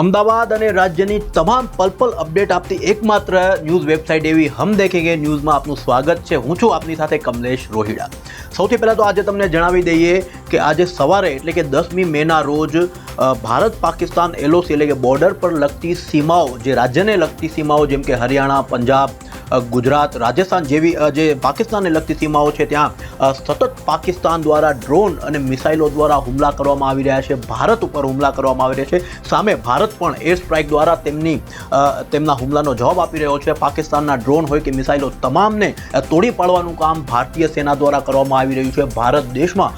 અમદાવાદ અને રાજ્યની તમામ પલ અપડેટ આપતી એકમાત્ર ન્યૂઝ વેબસાઇટ એવી હમ દેખેંગે ન્યૂઝમાં આપનું સ્વાગત છે। હું છું આપની સાથે કમલેશ રોહિડા। સૌથી પહેલાં તો આજે તમને જણાવી દઈએ કે આજે સવારે એટલે કે 10મી મેના રોજ ભારત પાકિસ્તાન LOC એટલે કે બોર્ડર પર લગતી સીમાઓ, જે રાજ્યને લગતી સીમાઓ જેમ કે હરિયાણા, પંજાબ, ગુજરાત, રાજસ્થાન જેવી જે પાકિસ્તાનને લગતી સીમાઓ છે ત્યાં સતત પાકિસ્તાન દ્વારા ડ્રોન અને મિસાઇલો દ્વારા હુમલા કરવામાં આવી રહ્યા છે। ભારત ઉપર હુમલા કરવામાં આવી રહ્યા છે। સામે ભારત પણ એર સ્ટ્રાઇક દ્વારા તેમના હુમલાનો જવાબ આપી રહ્યો છે। પાકિસ્તાનના ડ્રોન હોય કે મિસાઇલો તમામને તોડી પાડવાનું કામ ભારતીય સેના દ્વારા કરવામાં આવી રહ્યું છે। ભારત દેશમાં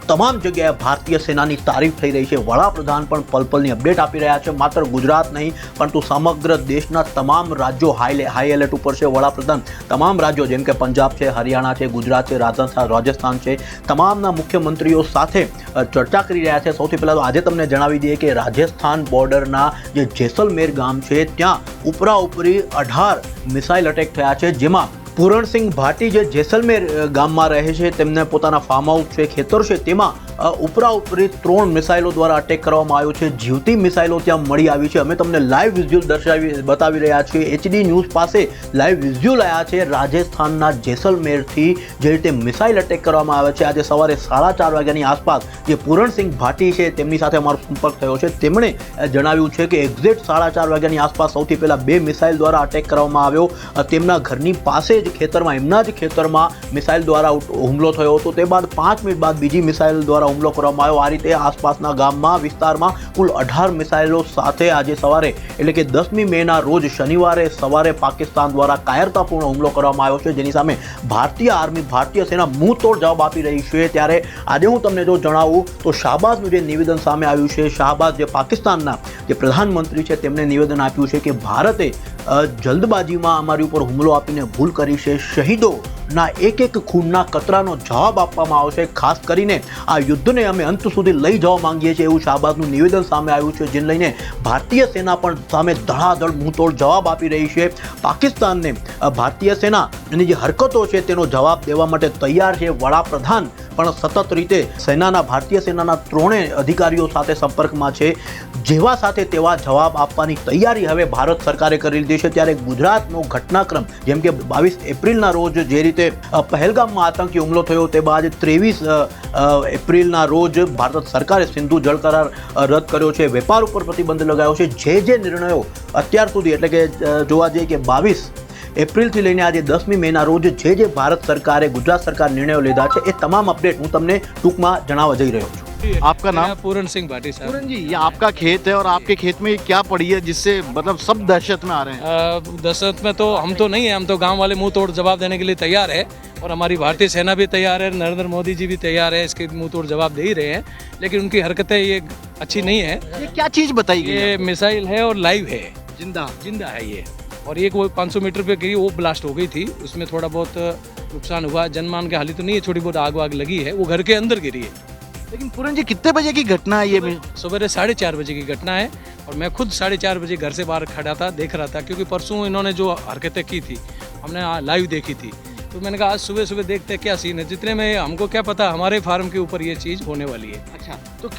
તમામ જગ્યાએ ભારતીય સેનાની તારીફ થઈ રહી છે। વડાપ્રધાન પણ પલની અપડેટ આપી રહ્યા છે। માત્ર ગુજરાત નહીં પરંતુ સમગ્ર દેશના તમામ રાજ્યો હાઈ એલર્ટ ઉપર છે। વડાપ્રધાન તમામ રાજ્યો જેમ કે પંજાબ છે, હરિયાણા છે, ગુજરાત છે, રાજસ્થાન છે, તમામના મુખ્યમંત્રીઓ સાથે ચર્ચા કરી રહ્યા છે। સૌથી પહેલાં તો આજે તમને જણાવી દઈએ કે રાજસ્થાન બોર્ડરના જે જેસલમેર ગામ છે ત્યાં ઉપરાઉપરી 18 મિસાઇલ અટેક થયા છે, જેમાં પૂરણસિંહ ભાટી જે જેસલમેર ગામમાં રહે છે તેમને પોતાના ફાર્મ હાઉસ છે, ખેતર છે, તેમાં ઉપરાઉપરી 3 મિસાઇલો દ્વારા અટેક કરવામાં આવ્યો છે। જીવતી મિસાઇલો ત્યાં મળી આવી છે। અમે તમને લાઈવ વિઝ્યુઅલ બતાવી રહ્યા છીએ। HD ન્યૂઝ પાસે લાઈવ વિઝ્યુઅલ આવ્યા છે રાજસ્થાનના જેસલમેરથી જે રીતે મિસાઇલ અટેક કરવામાં આવે છે। આજે સવારે 4:30 વાગ્યાની આસપાસ જે પૂરણસિંહ ભાટી છે તેમની સાથે અમારો સંપર્ક થયો છે। તેમણે જણાવ્યું છે કે એક્ઝેક્ટ 4:30 વાગ્યાની આસપાસ સૌથી પહેલાં 2 મિસાઇલ દ્વારા અટેક કરવામાં આવ્યો। તેમના ઘરની પાસે જ ખેતરમાં, એમના જ ખેતરમાં મિસાઇલ દ્વારા હુમલો થયો હતો। તે બાદ 5 મિનિટ બાદ બીજી મિસાઇલ દ્વારા હુમલો કરવામાં આવ્યો। આ રીતે આસપાસના ગામમાં, વિસ્તારમાં કુલ 18 મિસાઇલો સાથે આજે સવારે એટલે કે 10મી મેના રોજ શનિવારે સવારે પાકિસ્તાન દ્વારા કાયરતાપૂર્ણ હુમલો કરવામાં આવ્યો છે, જેની સામે ભારતીય આર્મી, ભારતીય સેના મુંહતોડ જવાબ આપી રહી છે। ત્યારે આજે હું તમને જો જણાવું તો શાહબાઝનું જે નિવેદન સામે આવ્યું છે, શાહબાઝ જે પાકિસ્તાનના જે પ્રધાનમંત્રી છે તેમણે નિવેદન આપ્યું છે કે ભારતે જલ્દબાજીમાં અમારી ઉપર હુમલો આપીને ભૂલ કરી છે। શહીદોના એક ખૂનના કતરાનો જવાબ આપવામાં આવશે। ખાસ કરીને આ યુદ્ધને અમે અંત સુધી લઈ જવા માંગીએ છીએ એવું શાહબાઝનું નિવેદન સામે આવ્યું છે, જેને લઈને ભારતીય સેના પણ સામે ધડાધડ મુંહતોડ જવાબ આપી રહી છે। પાકિસ્તાનને ભારતીય સેનાની જે હરકતો છે તેનો જવાબ દેવા માટે તૈયાર છે। વડાપ્રધાન પણ સતત રીતે ભારતીય સેનાના 3 અધિકારીઓ સાથે સંપર્કમાં છે। જેવા સાથે તેવા જવાબ આપવાની તૈયારી હવે ભારત સરકારે કરી લીધી છે। ત્યારે ગુજરાતનો ઘટનાક્રમ જેમ કે 22 એપ્રિલના રોજ જે રીતે પહેલગામમાં આતંકી હુમલો થયો, તે બાદ 23 એપ્રિલના રોજ ભારત સરકારે સિંધુ જળ કરાર રદ કર્યો છે, વેપાર ઉપર પ્રતિબંધ લગાવ્યો છે। જે નિર્ણયો અત્યાર સુધી એટલે કે જોવા જઈએ કે 22 એપ્રિલથી લઈને આજે 10મી મેના રોજ જે ભારત સરકારે, ગુજરાત સરકાર નિર્ણયો લીધા છે એ તમામ અપડેટ હું તમને ટૂંકમાં જણાવવા જઈ રહ્યો છું। आपका नाम? पूरण सिंह भाटी साहब। पूरन जी, ये आपका खेत है और आपके खेत में क्या पड़ी है जिससे मतलब सब दहशत में आ रहे हैं? दहशत में तो हम तो नहीं है, हम तो गांव वाले मुंह तोड़ जवाब देने के लिए तैयार है और हमारी भारतीय सेना भी तैयार है, नरेंद्र मोदी जी भी तैयार है, इसके मुंह तोड़ जवाब दे ही रहे हैं। लेकिन उनकी हरकतें ये अच्छी नहीं है। ये क्या चीज बताई गई? ये मिसाइल है और लाइव है, जिंदा है ये। और एक वो 500 मीटर पे गिरी, वो ब्लास्ट हो गई थी, उसमें थोड़ा बहुत नुकसान हुआ। जनमान के हालत तो नहीं है, छोटी बहुत आग वाग लगी है, वो घर के अंदर गिरी है। लेकिन पूरन जी कितने बजे की घटना है ये? सुबह 4:30 बजे की घटना है और मैं खुद 4:30 बजे घर से बाहर खड़ा था, देख रहा था, क्योंकि परसों इन्होंने जो हरकतें की थी हमने लाइव देखी थी। तो मैंने कहा आज सुबह सुबह देखते क्या सीन है। जितने में हमको क्या पता हमारे फार्म के ऊपर ये चीज़ होने वाली है। अच्छा, तो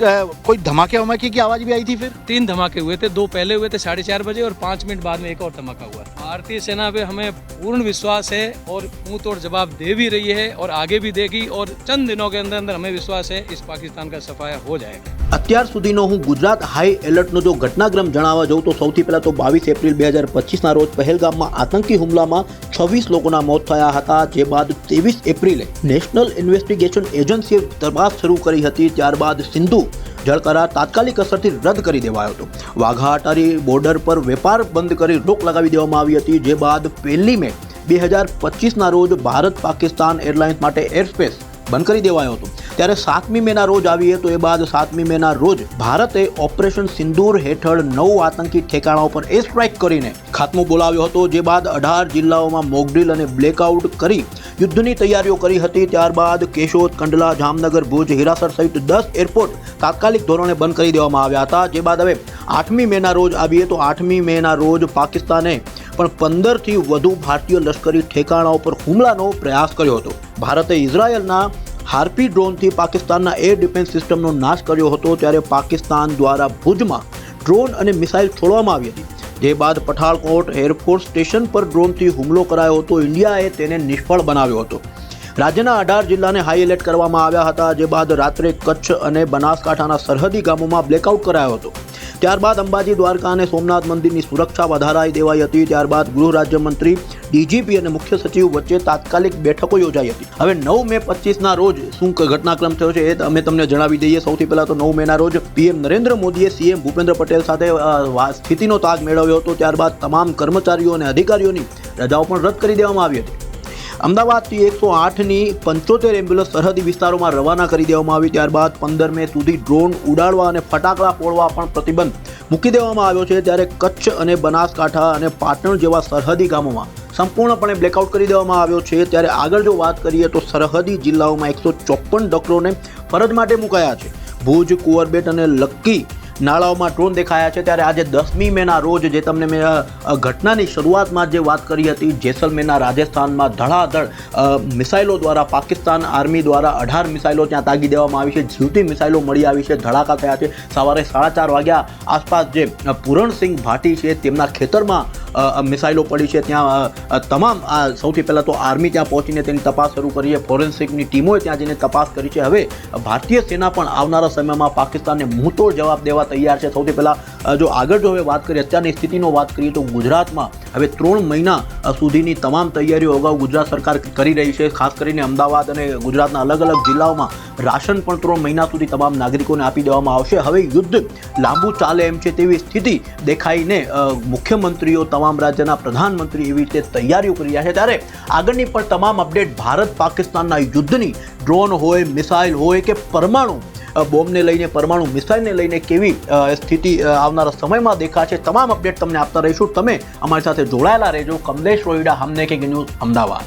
कोई धमाके की आवाज़ भी आई थी? फिर 3 धमाके हुए थे, 2 पहले हुए थे 4:30 बजे और 5 मिनट बाद में एक और धमाका हुआ। भारतीय सेना पे हमें पूर्ण विश्वास है और मुंह तोड़ जवाब दे भी रही है और आगे भी देगी और चंद दिनों के अंदर अंदर हमें विश्वास है इस पाकिस्तान का सफाया हो जाएगा। અત્યાર સુધીનો હું ગુજરાત હાઈ એલર્ટનો જો ઘટનાક્રમ જણાવવા જાઉં તો સૌથી પહેલાં તો 22 એપ્રિલ 2025ના રોજ પહેલગામમાં આતંકી હુમલામાં 26 લોકોના મોત થયા હતા। જે બાદ 23 એપ્રિલે નેશનલ ઇન્વેસ્ટિગેશન એજન્સીએ તપાસ શરૂ કરી હતી। ત્યારબાદ સિંધુ જળ કરાર તાત્કાલિક અસરથી રદ કરી દેવાયો હતો। વાઘા અટારી બોર્ડર પર વેપાર બંધ કરી રોક લગાવી દેવામાં આવી હતી। જે બાદ 1 મે 2025ના રોજ ભારત પાકિસ્તાન એરલાઇન્સ માટે એરસ્પેસ બંધ કરી દેવાયો હતો। ત્યારે 7મી મેના રોજ આવીએ તો એ બાદ 7મી મેના રોજ ભારતે ઓપરેશન સિંદૂર હેઠળ 9 આતંકી ઠેકાણાઓ પર એર સ્ટ્રાઇક કરીને ખાત્મો બોલાવ્યો હતો। જે બાદ 18 જિલ્લાઓમાં મોકડ્રીલ અને બ્લેકઆઉટ કરી યુદ્ધની તૈયારીઓ કરી હતી। ત્યારબાદ કેશોદ, કંડલા, જામનગર, ભુજ, હિરાસર સહિત 10 એરપોર્ટ તાત્કાલિક ધોરણે બંધ કરી દેવામાં આવ્યા હતા। જે બાદ હવે 8મી મેના રોજ આવીએ તો 8મી મેના રોજ પાકિસ્તાને પણ 15થી વધુ ભારતીય લશ્કરી ઠેકાણાઓ પર હુમલાનો પ્રયાસ કર્યો હતો। ભારતે ઇઝરાયલના હાર્પી ડ્રોનથી પાકિસ્તાનના એર ડિફેન્સ સિસ્ટમનો નાશ કર્યો હતો। ત્યારે પાકિસ્તાન દ્વારા ભુજમાં ડ્રોન અને મિસાઇલ છોડવામાં આવી હતી, જે બાદ પઠાણકોટ એરફોર્સ સ્ટેશન પર ડ્રોનથી હુમલો કરાયો હતો. ઇન્ડિયાએ તેને નિષ્ફળ બનાવ્યો હતો. રાજ્યના 18 જિલ્લાને હાઈ એલર્ટ કરવામાં આવ્યા હતા, જે બાદ રાત્રે કચ્છ અને બનાસકાંઠાના સરહદી ગામોમાં બ્લેકઆઉટ કરાયો હતો. ત્યારબાદ અંબાજી, દ્વારકા અને સોમનાથ મંદિરની સુરક્ષા વધારાઈ દેવાઈ હતી. ત્યારબાદ ગૃહ રાજ્યમંત્રી, ડીજીપી અને મુખ્ય સચિવ વચ્ચે તાત્કાલિક બેઠકો યોજાઈ હતી. હવે 9 મે 25ના રોજ શું ઘટનાક્રમ થયો છે એ અમે તમને જણાવી દઈએ. સૌથી પહેલા તો 9 મેના રોજ પીએમ નરેન્દ્ર મોદીએ સીએમ ભૂપેન્દ્ર પટેલ સાથે સ્થિતિનો તાગ મેળવ્યો હતો. ત્યારબાદ તમામ કર્મચારીઓ અને અધિકારીઓની રજાઓ પણ રદ કરી દેવામાં આવી હતી. અમદાવાદથી 108ની 75 એમ્બ્યુલન્સ સરહદી વિસ્તારોમાં રવાના કરી દેવામાં આવી. ત્યારબાદ 15 મે સુધી ડ્રોન ઉડાડવા અને ફટાકડા ફોડવા પણ પ્રતિબંધ મૂકી દેવામાં આવ્યો છે. ત્યારે કચ્છ અને બનાસકાંઠા અને પાટણ જેવા સરહદી ગામોમાં સંપૂર્ણપણે બ્લેકઆઉટ કરી દેવામાં આવ્યો છે. ત્યારે આગળ જો વાત કરીએ તો સરહદી જિલ્લાઓમાં 154 ડોક્ટરોને ફરજ માટે મુકાયા છે. ભુજ, કુંવરબેટ અને લક્કી નાળાઓમાં ડ્રોન દેખાયા છે. ત્યારે આજે 10મી મેના રોજ જે તમને મેં ઘટનાની શરૂઆતમાં જે વાત કરી હતી, જેસલમેરના રાજસ્થાનમાં ધડાધડ મિસાઇલો દ્વારા પાકિસ્તાન આર્મી દ્વારા 18 મિસાઇલો ત્યાં તાગી દેવામાં આવી છે. જીવતી મિસાઇલો મળી આવી છે, ધડાકા થયા છે. સવારે 4:30 વાગ્યા આસપાસ જે પૂરણસિંહ ભાટી છે તેમના ખેતરમાં મિસાઇલો પડી છે. ત્યાં તમામ સૌથી પહેલાં તો આર્મી ત્યાં પહોંચીને તેની તપાસ શરૂ કરી છે. ફોરેન્સિકની ટીમોએ ત્યાં જઈને તપાસ કરી છે. હવે ભારતીય સેના પણ આવનારા સમયમાં પાકિસ્તાનને મુંહતોડ જવાબ દેવા તૈયાર છે. સૌથી પહેલાં જો આગળ જો હવે વાત કરીએ, અત્યારની સ્થિતિનો વાત કરીએ તો ગુજરાતમાં હવે 3 મહિના સુધીની તમામ તૈયારીઓ અગાઉ ગુજરાત સરકાર કરી રહી છે. ખાસ કરીને અમદાવાદ અને ગુજરાતના અલગ અલગ જિલ્લાઓમાં રાશન પણ 3 મહિના સુધી તમામ નાગરિકોને આપી દેવામાં આવશે. હવે યુદ્ધ લાંબુ ચાલે એમ છે તેવી સ્થિતિ દેખાઈને મુખ્યમંત્રીઓ, તમામ રાજ્યના પ્રધાનમંત્રી એવી રીતે તૈયારીઓ કરી રહ્યા છે. ત્યારે આગળની પણ તમામ અપડેટ ભારત પાકિસ્તાનના યુદ્ધની, ડ્રોન હોય, મિસાઇલ હોય કે પરમાણુ બોમ્બને લઈને, પરમાણુ મિસાઇલને લઈને કેવી સ્થિતિ આવનારા સમયમાં દેખાશે, તમામ અપડેટ તમને આપતા રહીશું. તમે અમારી સાથે જોડાયેલા રહેજો. કમલેશ રોહિડા, હમ દેખેંગે ન્યૂઝ, અમદાવાદ.